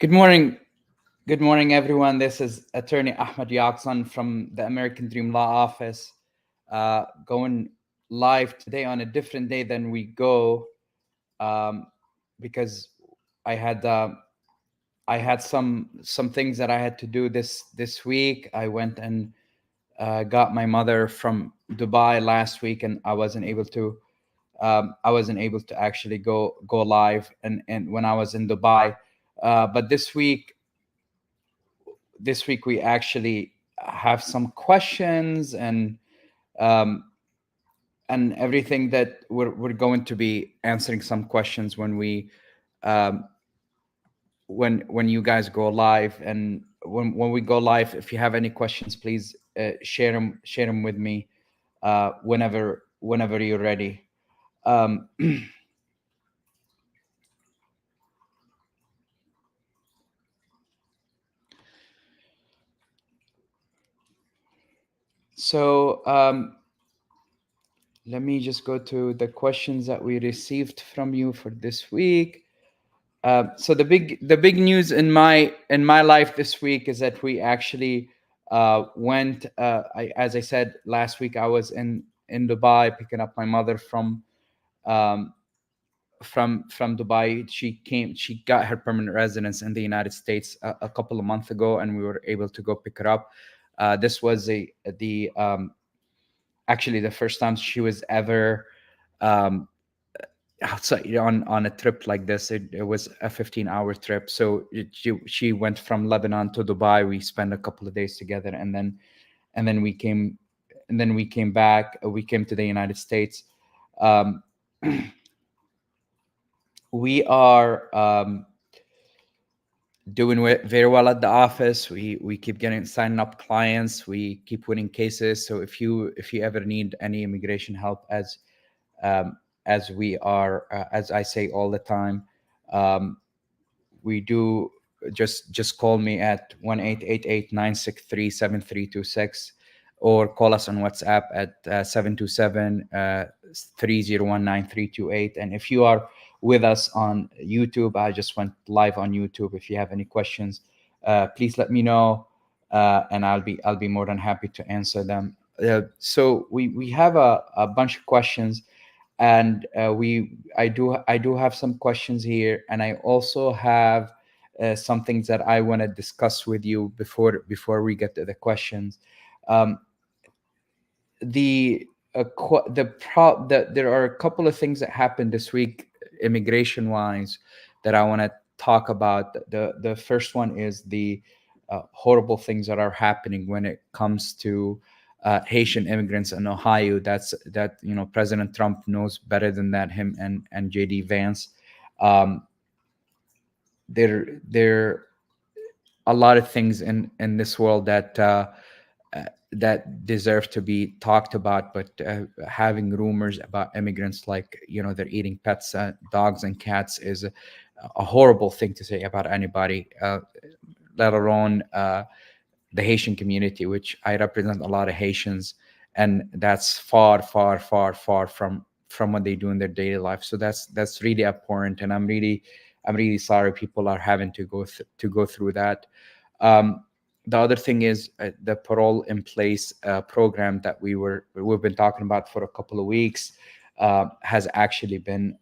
Good morning. Good morning, everyone. This is attorney Ahmad Yakzan from the American Dream Law Office, going live today on a different day than we go, um, because I had some things that I had to do this week. I went and got my mother from Dubai last week, and I wasn't able to actually go live and when I was in Dubai. But this week we actually have some questions um, and everything that we're going to be answering some questions when we um, when you guys go live, and when we go live, if you have any questions, please share them with me whenever you're ready. um, so let me just go to the questions that we received from you for this week. So the big news in my life this week is that we actually went. As I said last week, I was in Dubai picking up my mother um, from Dubai. She got her permanent residence in the United States a couple of months ago, and we were able to go pick her up. This was the actually the first time she was ever um, outside on a trip like this. It was a 15-hour trip. So she went from Lebanon to Dubai. We spent a couple of days together, and then we came back. We came to the United States. um, we are doing very well at the office. We keep getting signing up clients. We keep winning cases. So if you ever need any immigration help, um, as I say all the time, um, we do. Just call me at 1-888-963-7326, or call us on WhatsApp at 727 301 And if you are with us on YouTube, I just went live on YouTube. If you have any questions, please let me know, and I'll be more than happy to answer them. So we have a bunch of questions, and I do have some questions here, and I also have some things that I want to discuss with you before we get to the questions. Um, the there are a couple of things that happened this week, immigration wise, that I want to talk about. The first one is the horrible things that are happening when it comes to Haitian immigrants in Ohio. That President Trump knows better than that, him and JD Vance. um, there a lot of things in this world that deserve to be talked about, but having rumors about immigrants, like they're eating pets, dogs and cats, is a horrible thing to say about anybody, let alone the Haitian community, which I represent a lot of Haitians, and that's far, far, far, far from what they do in their daily life. So that's really abhorrent, and I'm really sorry people are having to go through that. Um, the other thing is the parole in place program that we've been talking about for a couple of weeks has actually been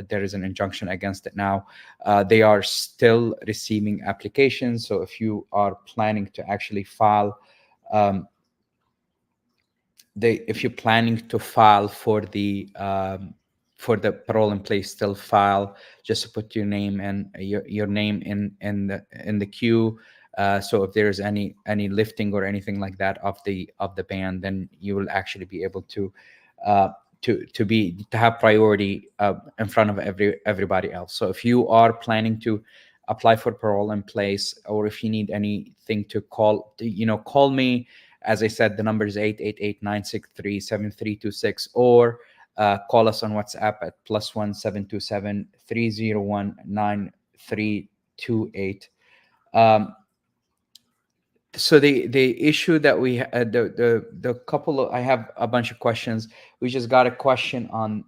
there is an injunction against it now. They are still receiving applications. So if you are planning to actually file, um, if you're planning to file for the parole in place, still file. Just to put your name and your name in the queue. So if there's any lifting or anything like that of the ban, then you will actually be able uh, to have priority in front of everybody else. So if you are planning to apply for parole in place, or if you need anything, to call me. As I said, the number is 888-963-7326, or call us on WhatsApp at +1-727-301-9328. Um, so the issue that we the couple of I have a bunch of questions. We just got a question on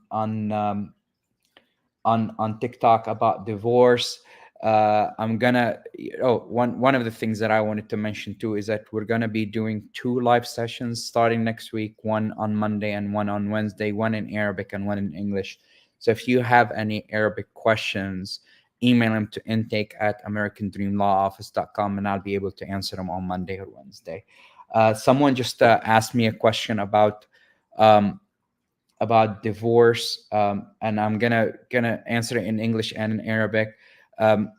TikTok about divorce. I'm gonna. Oh, one of the things that I wanted to mention too is that we're gonna be doing two live sessions starting next week. One on Monday and one on Wednesday. One in Arabic and one in English. So if you have any Arabic questions, email them to intake@americandreamlawoffice.com, and I'll be able to answer them on Monday or Wednesday. Someone just asked me a question um, about divorce, and I'm gonna answer it in English and in Arabic. Um,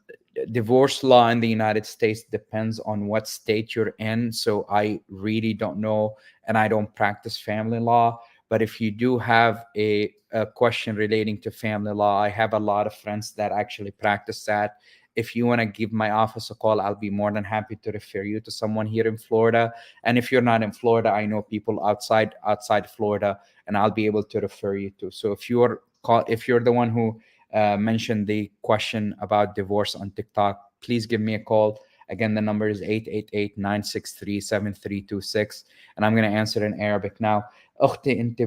Divorce law in the United States depends on what state you're in, so I really don't know, and I don't practice family law. But if you do have a question relating to family law, I have a lot of friends that actually practice that. If you want to give my office a call, I'll be more than happy to refer you to someone here in Florida. And if you're not in Florida, I know people outside Florida, and I'll be able to refer you to. So if you're the one who mentioned the question about divorce on TikTok, please give me a call. Again, the number is 888-963-7326, and I'm going to answer in Arabic now. أختي أنت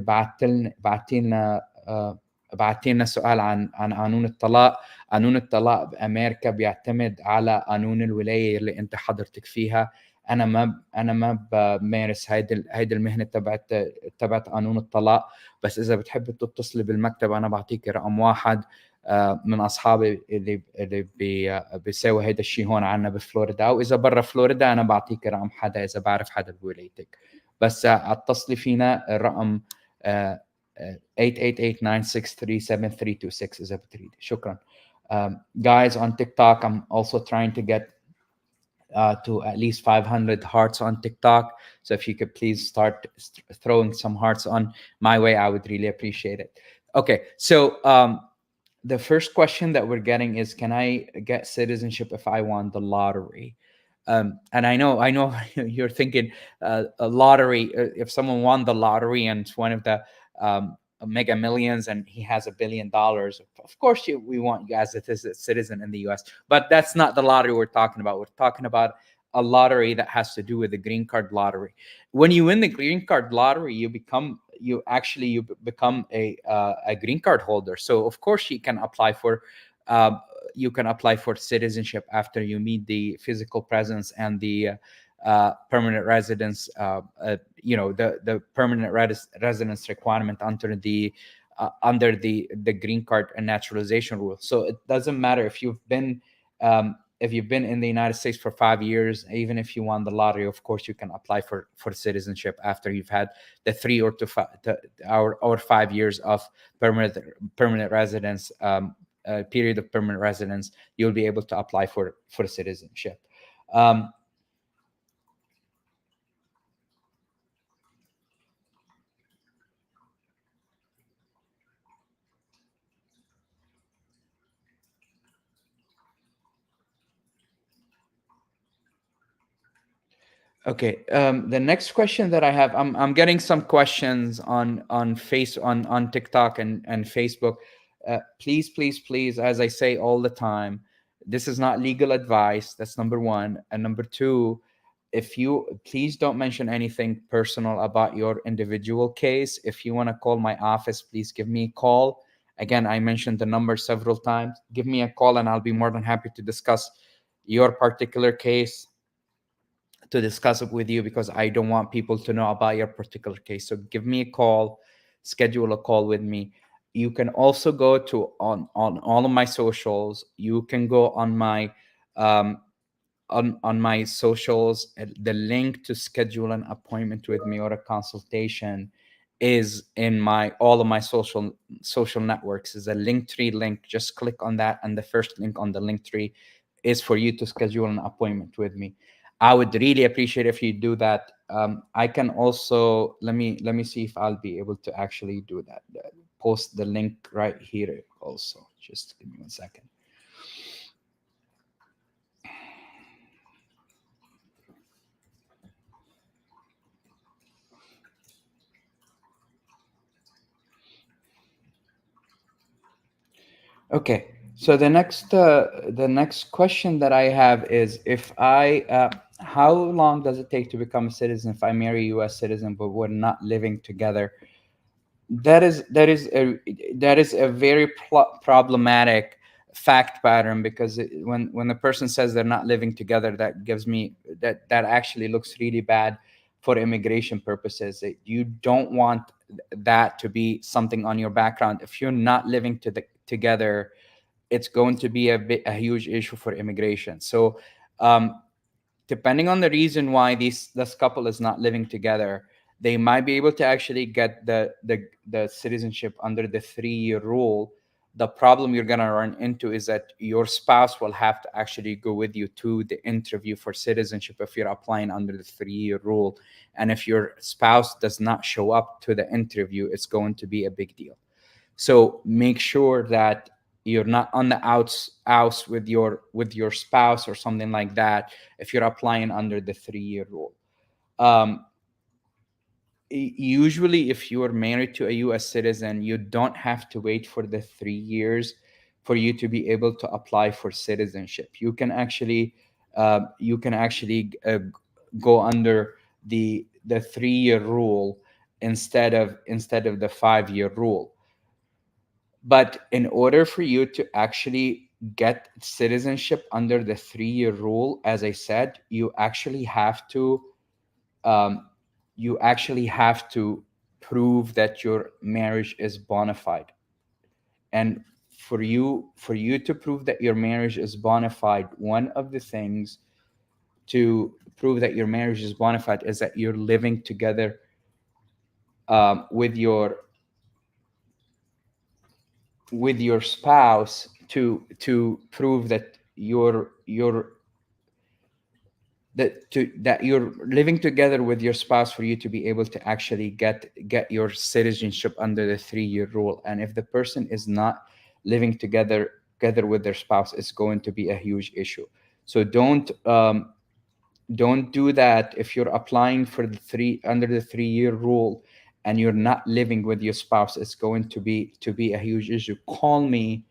بعتي لنا سؤال عن قانون الطلاق. قانون الطلاق بأمريكا بيعتمد على قانون الولاية اللي أنت حضرتك فيها. انا ما بمارس هيدي المهنه تبعت قانون الطلاق. بس اذا بتحب تتصلي بالمكتب انا بعطيك رقم واحد من اصحابي اللي بيساوي هيدا الشيء هون عنا بفلوريدا، او اذا برا فلوريدا انا بعطيك رقم حدا اذا بعرف حدا بولايتك. بس اتصلي فينا الرقم 888-963-7326 اذا بتريدي. شكرا. Guys, on TikTok I'm also trying to get to at least 500 hearts on TikTok. So if you could please start throwing some hearts on my way, I would really appreciate it. Okay, so the first question that we're getting is, can I get citizenship if I won the lottery? And I know you're thinking a lottery. If someone won the lottery and it's one of the mega millions and he has $1 billion, of course we want you as a citizen in the US. But that's not the lottery we're talking about. We're talking about a lottery that has to do with the green card lottery. When you win the green card lottery, you become a green card holder. So of course uh, you can apply for citizenship after you meet the physical presence and the permanent residence, the permanent residence requirement under the green card and naturalization rule. So it doesn't matter if you've been in the United States for 5 years. Even if you won the lottery, of course you can apply for citizenship after you've had the 5 years of permanent residence, period of permanent residence. You'll be able to apply for citizenship. Okay. The next question that I have, I'm getting some questions on TikTok and Facebook. Please, as I say all the time, this is not legal advice. That's number one. And number two, if you please don't mention anything personal about your individual case. If you want to call my office, please give me a call. Again, I mentioned the number several times. Give me a call and I'll be more than happy to discuss your particular case, to discuss it with you, because I don't want people to know about your particular case. So give me a call, schedule a call with me. You can also go to on all of my socials. You can go on my on my socials. The link to schedule an appointment with me or a consultation is in all of my social networks. Is a Linktree link. Just click on that, and the first link on the Linktree is for you to schedule an appointment with me. I would really appreciate if you do that. I can also let me see if I'll be able to actually do that. Post the link right here also. Just give me 1 second. Okay. So the next question that I have is, how long does it take to become a citizen if I marry a U.S. citizen but we're not living together? That is a very problematic fact pattern, because when the person says they're not living together, that gives me that actually looks really bad for immigration purposes. You don't want that to be something on your background. If you're not living together, it's going to be a huge issue for immigration. So um, depending on the reason why this couple is not living together, they might be able to actually get the citizenship under the 3-year rule. The problem you're going to run into is that your spouse will have to actually go with you to the interview for citizenship if you're applying under the 3-year rule. And if your spouse does not show up to the interview, it's going to be a big deal. So make sure that you're not on the outs with your spouse or something like that if you're applying under the 3-year rule. um, Usually if you are married to a US citizen, you don't have to wait for the 3 years for you to be able to apply for citizenship. You can actually go under the 3-year rule instead of the 5-year rule. But in order for you to actually get citizenship under the 3-year rule, as I said, um, you actually have to prove that your marriage is bona fide. And for you to prove that your marriage is bona fide, one of the things to prove that your marriage is bona fide is that you're living together with your spouse, to prove that you're living together with your spouse for you to be able to actually get your citizenship under the 3-year rule. And if the person is not living together with their spouse, it's going to be a huge issue. So don't do that if you're applying for the three under the 3-year rule and you're not living with your spouse. It's going to be a huge issue. Call me,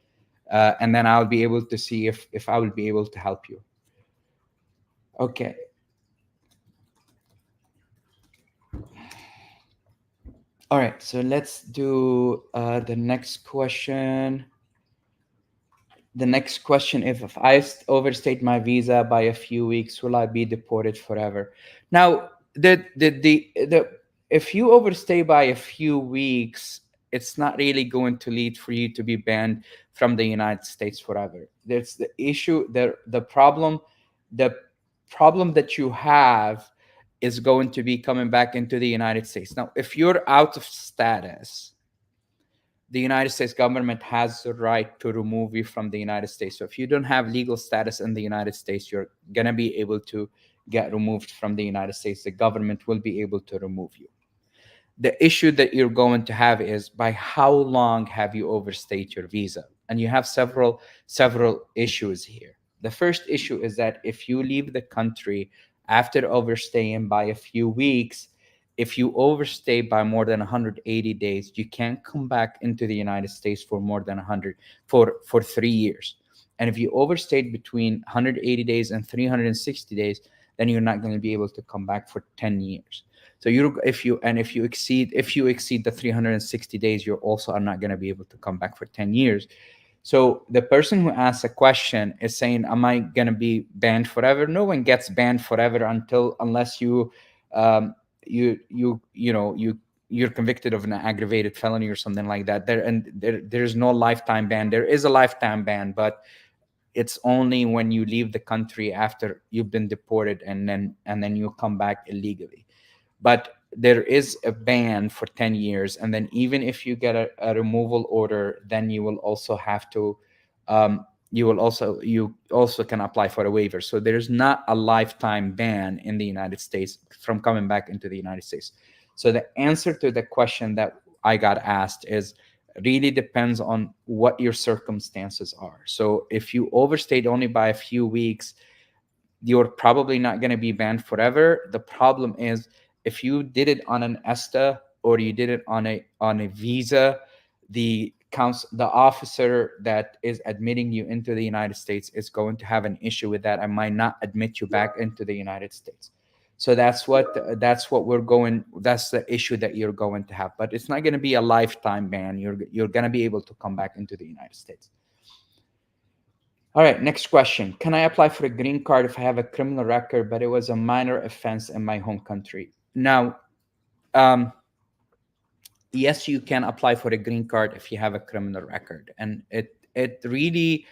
and then I'll be able to see if I will be able to help you. Okay. All right, so let's do the next question. The next question: if I overstayed my visa by a few weeks, will I be deported forever? Now, the if you overstay by a few weeks, it's not really going to lead for you to be banned from the United States forever. There's the issue there. The problem that you have is going to be coming back into the United States. Now, if you're out of status, the United States government has the right to remove you from the United States. So if you don't have legal status in the United States, you're going to be able to get removed from the United States. The government will be able to remove you. The issue that you're going to have is, by how long have you overstayed your visa? And you have several issues here. The first issue is that if you leave the country after overstaying by a few weeks, if you overstay by more than 180 days, you can't come back into the United States for more than 100 for 3 years. And if you overstayed between 180 days and 360 days, then you're not going to be able to come back for 10 years. So if you exceed the 360 days, you also are not going to be able to come back for 10 years. So the person who asks a question is saying, am I going to be banned forever? No one gets banned forever unless um, you're convicted of an aggravated felony or something like that. There's no lifetime ban. There is a lifetime ban, but it's only when you leave the country after you've been deported, and then you come back illegally. But there is a ban for 10 years, and then even if you get a removal order, then you will also have to you also can apply for a waiver. So there's not a lifetime ban in the United States from coming back into the United States. So the answer to the question that I got asked is, really depends on what your circumstances are. So if you overstayed only by a few weeks, you're probably not going to be banned forever. The problem is, if you did it on an ESTA or you did it on a visa, the officer that is admitting you into the United States is going to have an issue with that and might not admit you back into the United States. So that's the issue that you're going to have. But it's not going to be a lifetime ban. You're going to be able to come back into the United States. All right, next question. Can I apply for a green card if I have a criminal record, but it was a minor offense in my home country? Now, um, yes, you can apply for a green card if you have a criminal record, and it really,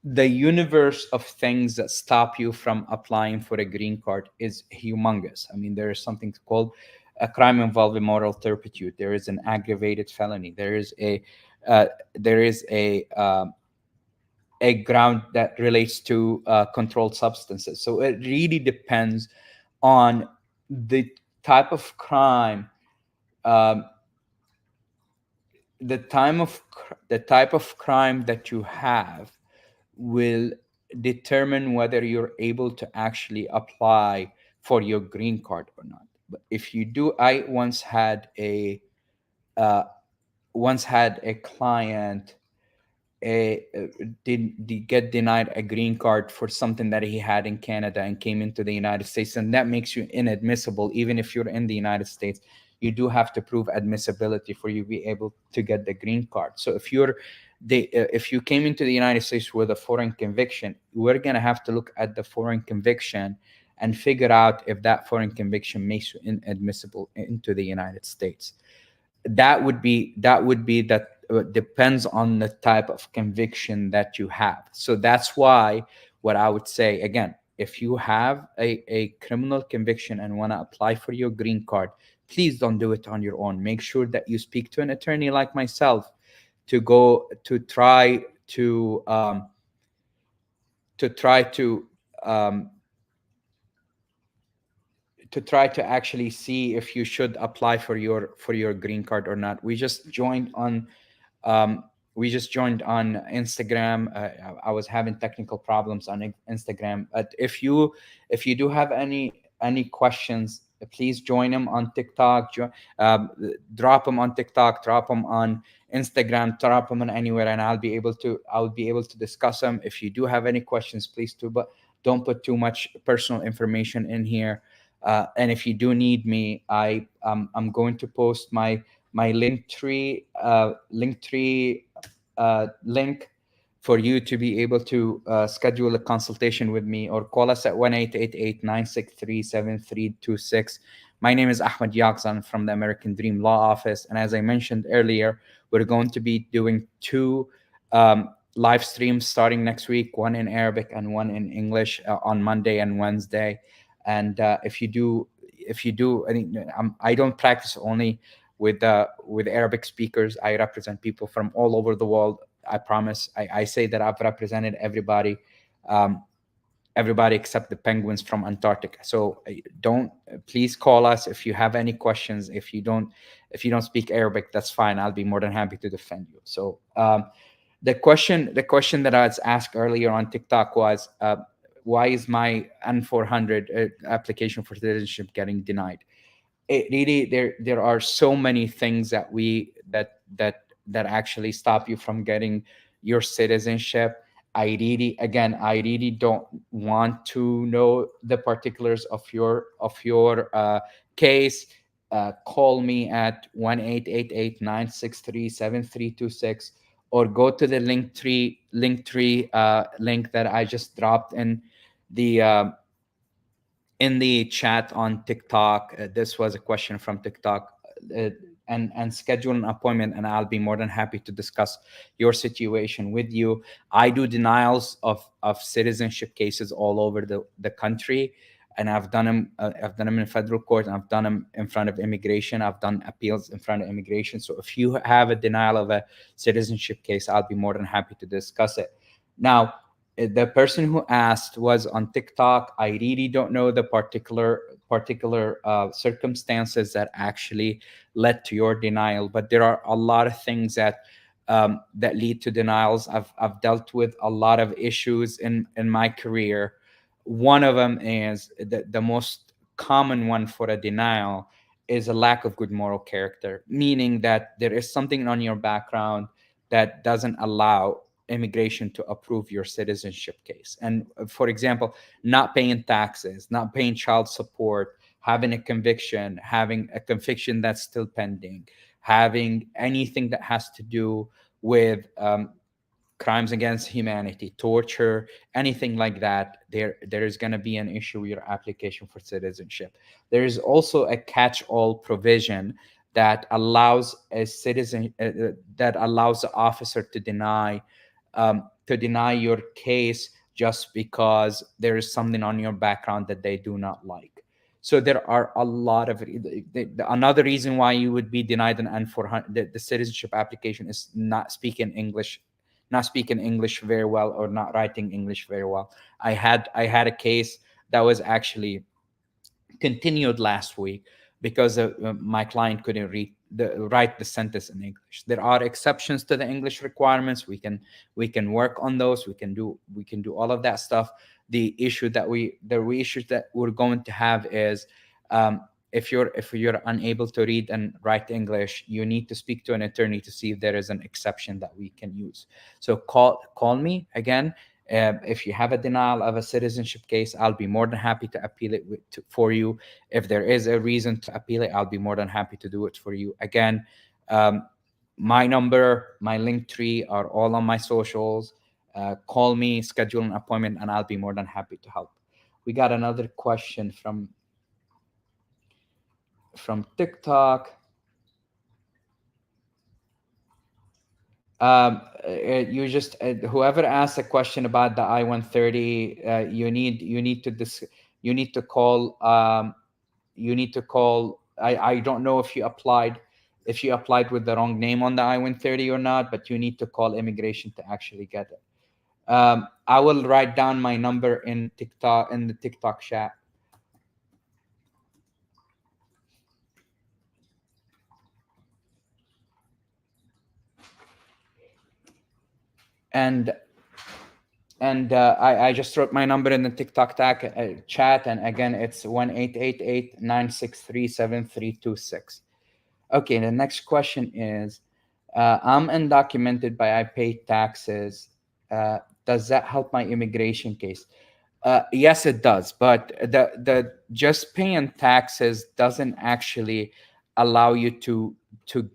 the universe of things that stop you from applying for a green card is humongous. I mean, there is something called a crime involving moral turpitude. There is an aggravated felony. Uh, there is a ground that relates to controlled substances. So it really depends on the type of crime, um, the type of crime that you have will determine whether you're able to actually apply for your green card or not. But if you do, I uh, once had a client did get denied a green card for something that he had in Canada and came into the United States, and that makes you inadmissible. Even if you're in the United States, you do have to prove admissibility for you to be able to get the green card. So if you came into the United States with a foreign conviction, we're gonna have to look at the foreign conviction and figure out if that foreign conviction makes you inadmissible into the United States. That depends on the type of conviction that you have. So that's why what I would say again, if you have a criminal conviction and want to apply for your green card, please don't do it on your own. Make sure that you speak to an attorney like myself to go to try um, to try to actually see if you should apply for your green card or not. Um, we just joined on Instagram. I was having technical problems on Instagram, but if you do have any questions, please join them on TikTok. Um, Drop them on TikTok. Drop them on Instagram. Drop them on anywhere, and I'll be able to discuss them. If you do have any questions, please do, but don't put too much personal information in here. And if you do need me, I'm going to post my link for you to be able to schedule a consultation with me, or call us at 1-888-963-7326. My name is Ahmad Yakzan from the American Dream Law Office, and as I mentioned earlier, we're going to be doing two live streams starting next week, one in Arabic and one in English, on Monday and Wednesday. And if you do, I don't practice only with Arabic speakers. I represent people from all over the world. I promise. I say that I've represented um, everybody except the penguins from Antarctica. So don't please call us if you have any questions. If you don't speak Arabic, that's fine. I'll be more than happy to defend you. So the question that I was asked earlier on TikTok was, why is my N400 application for citizenship getting denied? It really, there are so many things that actually stop you from getting your citizenship. I really don't want to know the particulars of your case. Call me at 1-888-963-7326, or go to the link that I just dropped the in the chat on TikTok. This was a question from TikTok, uh, and schedule an appointment, and I'll be more than happy to discuss your situation with you. I do denials of citizenship cases all over the country, and I've done them. I've done them in federal court. I've done them in front of immigration. I've done appeals in front of immigration. So if you have a denial of a citizenship case, I'll be more than happy to discuss it. Now, the person who asked was on TikTok. I really don't know the particular circumstances that actually led to your denial, but there are a lot of things that lead to denials. I've dealt with a lot of issues in my career. One of them is the most common one for a denial is a lack of good moral character, meaning that there is something on your background that doesn't allow immigration to approve your citizenship case. And for example, not paying taxes, not paying child support, having a conviction that's still pending, having anything that has to do with crimes against humanity, torture, anything like that, there is going to be an issue with your application for citizenship. There is also a catch-all provision that allows a citizen that allows the officer to deny your case just because there is something on your background that they do not like. So there are a lot of another reason why you would be denied an N400, the citizenship application, is not speaking English very well or not writing English very well. I had a case that was actually continued last week because my client couldn't write the sentence in English. There are exceptions to the English requirements. We can work on those. We can do all of that stuff. The issue that we're going to have is, if you're unable to read and write English, you need to speak to an attorney to see if there is an exception that we can use. So call me again. If you have a denial of a citizenship case, I'll be more than happy to appeal it for you. If there is a reason to appeal it, I'll be more than happy to do it for you. Again, um, my number, my link tree are all on my socials. Call me, schedule an appointment, and I'll be more than happy to help. We got another question from TikTok. You just whoever asked a question about the I-130, you need to call I don't know if you applied with the wrong name on the I-130 or not, but you need to call immigration to actually get it. I will write down my number in the TikTok chat. And I just wrote my number in the TikTok chat, and again, it's 1-888-963-7326. Okay, the next question is, I'm undocumented, but I pay taxes. Does that help my immigration case? Yes, it does, but the just paying taxes doesn't actually allow you to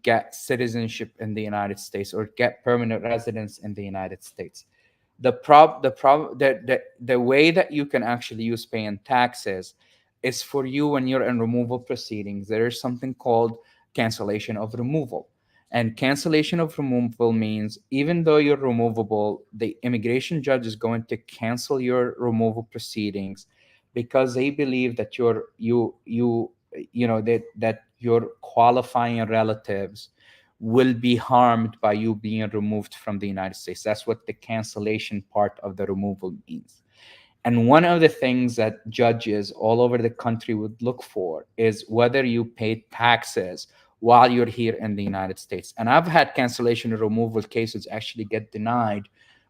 get citizenship in the United States or get permanent residence in the United States. The way that you can actually use paying taxes is for you when you're in removal proceedings. There is something called cancellation of removal. And cancellation of removal means even though you're removable, the immigration judge is going to cancel your removal proceedings because they believe that that your qualifying relatives will be harmed by you being removed from the United States. That's what the cancellation part of the removal means. And one of the things that judges all over the country would look for is whether you paid taxes while you're here in the United States. And I've had cancellation and removal cases actually get denied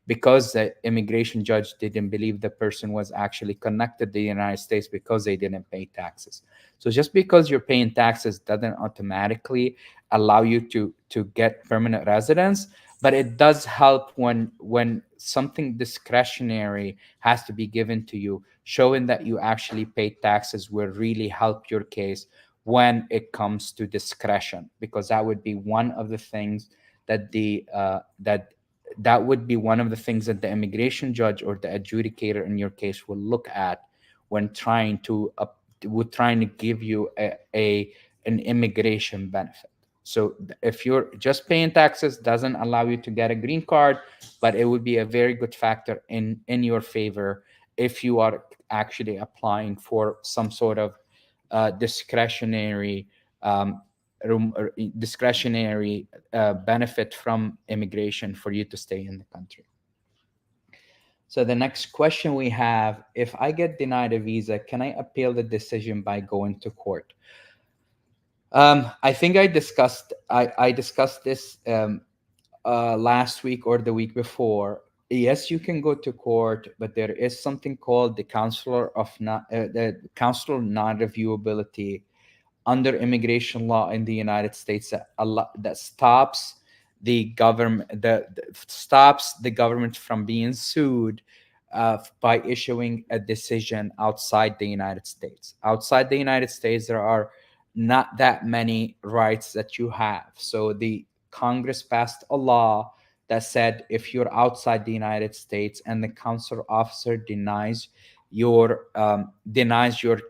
because the immigration judge didn't believe the person was actually connected to the United States because they didn't pay taxes. So just because you're paying taxes doesn't automatically allow you to get permanent residence, but it does help when something discretionary has to be given to you. Showing that you actually paid taxes will really help your case when it comes to discretion, because that would be one of the things that the immigration judge or the adjudicator in your case will look at when trying to give you an immigration benefit. So if you're just paying taxes, doesn't allow you to get a green card, but it would be a very good factor in your favor if you are actually applying for some sort of discretionary um, benefit from immigration for you to stay in the country. So the next question we have: if I get denied a visa, can I appeal the decision by going to court? I think I discussed this last week or the week before. Yes, you can go to court, but there is something called the counselor non-reviewability under immigration law in the United States that stops the government from being sued by issuing a decision outside the United States. Outside the United States, there are not that many rights that you have. So the Congress passed a law that said if you're outside the United States and the consular officer denies your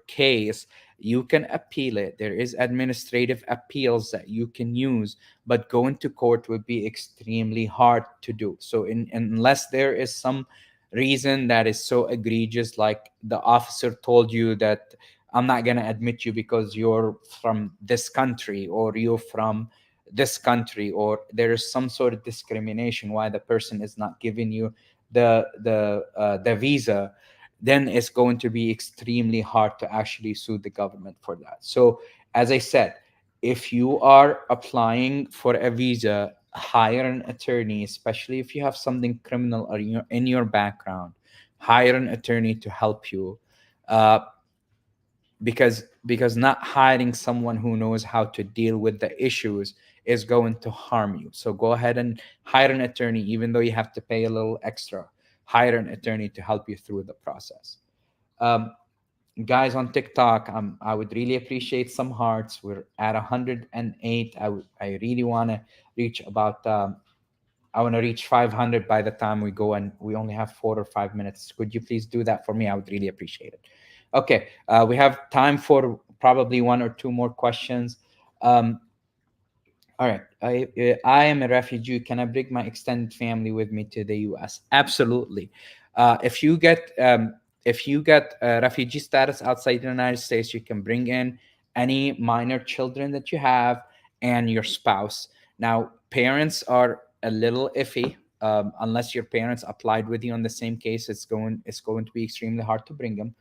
case, you can appeal it. There is administrative appeals that you can use, but going to court would be extremely hard to do. So unless there is some reason that is so egregious, like the officer told you that I'm not going to admit you because you're from this country, or you're from this country, or there is some sort of discrimination why the person is not giving you the visa, then it's going to be extremely hard to actually sue the government for that. So as I said, if you are applying for a visa, hire an attorney, especially if you have something criminal or in your background. Hire an attorney to help you, uh, because not hiring someone who knows how to deal with the issues is going to harm you. So go ahead and hire an attorney, even though you have to pay a little extra. Hire an attorney to help you through the process. Um, Guys on TikTok, I would really appreciate some hearts. We're at 108. I really want to reach about I want to reach 500 by the time we go, and we only have 4 or 5 minutes. Could you please do that for me? I would really appreciate it. Okay, we have time for probably one or two more questions. Um, all right. I am a refugee. Can I bring my extended family with me to the U.S.? Absolutely. If you get refugee status outside the United States, you can bring in any minor children that you have and your spouse. Now, parents are a little iffy. Unless your parents applied with you on the same case, it's going to be extremely hard to bring them.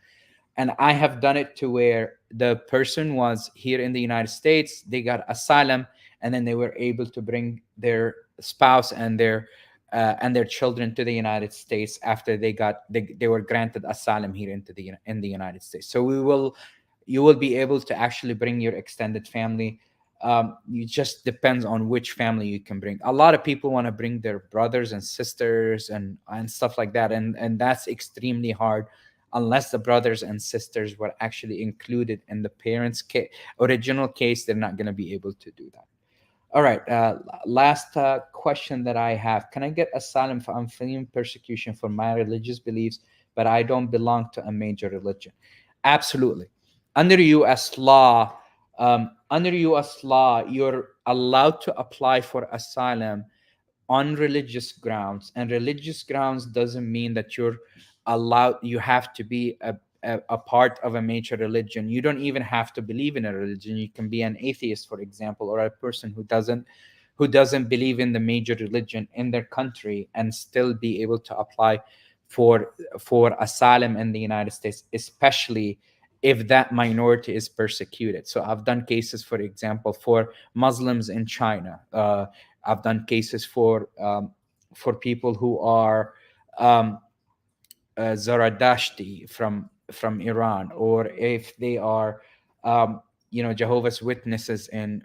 And I have done it to where the person was here in the United States, they got asylum, and then they were able to bring their spouse and their children to the United States after they were granted asylum here in the United States. So you will be able to actually bring your extended family. You just depends on which family you can bring. A lot of people want to bring their brothers and sisters and stuff like that, and that's extremely hard unless the brothers and sisters were actually included in the original case. They're not going to be able to do that. All right. Last question that I have: can I get asylum if I'm fleeing persecution for my religious beliefs, but I don't belong to a major religion? Absolutely. Under U.S. law, you're allowed to apply for asylum on religious grounds, and religious grounds doesn't mean that you have to be a part of a major religion. You don't even have to believe in a religion. You can be an atheist, for example, or a person who doesn't believe in the major religion in their country and still be able to apply for asylum in the United States, especially if that minority is persecuted. So I've done cases, for example, for Muslims in China. I've done cases for people who are Zaradashti from Iran, or if they are Jehovah's Witnesses in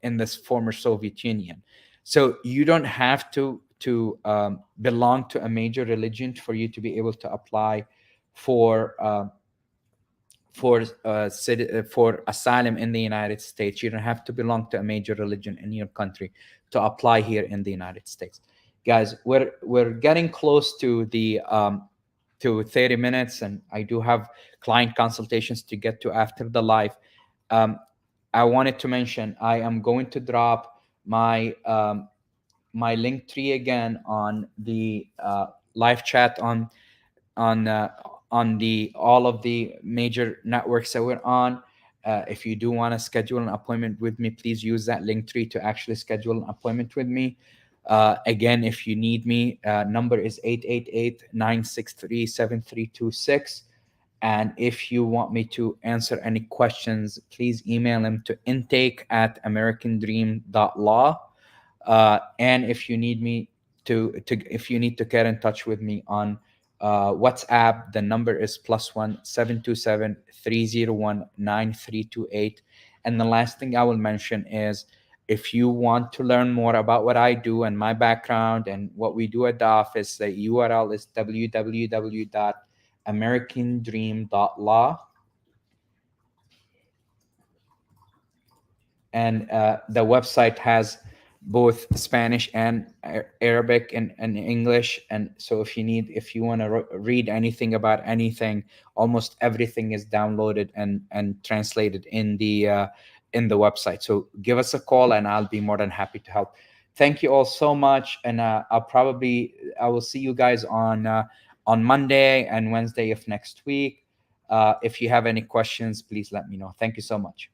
this former Soviet Union. So you don't have to belong to a major religion for you to be able to apply for for asylum in the United States. You don't have to belong to a major religion in your country to apply here in the United States. Guys, we're getting close to 30 minutes, and I do have client consultations to get to after the live. Um, I wanted to mention I am going to drop my link tree again on the live chat on uh, on the all of the major networks that we're on. If you do want to schedule an appointment with me, please use that link tree to actually schedule an appointment with me. Again, if you need me, number is 888-963-7326. And if you want me to answer any questions, please email them to intake@americandream.law. And if you need me if you need to get in touch with me on WhatsApp, the number is +1-727-301-9328. And the last thing I will mention is, if you want to learn more about what I do and my background and what we do at the office, the URL is www.americandream.law. And the website has both Spanish and Arabic and English. And so if you want to read anything about anything, almost everything is downloaded and translated in the website. So give us a call, and I'll be more than happy to help. Thank you all so much, and I will see you guys on Monday and Wednesday of next week. If you have any questions, please let me know. Thank you so much.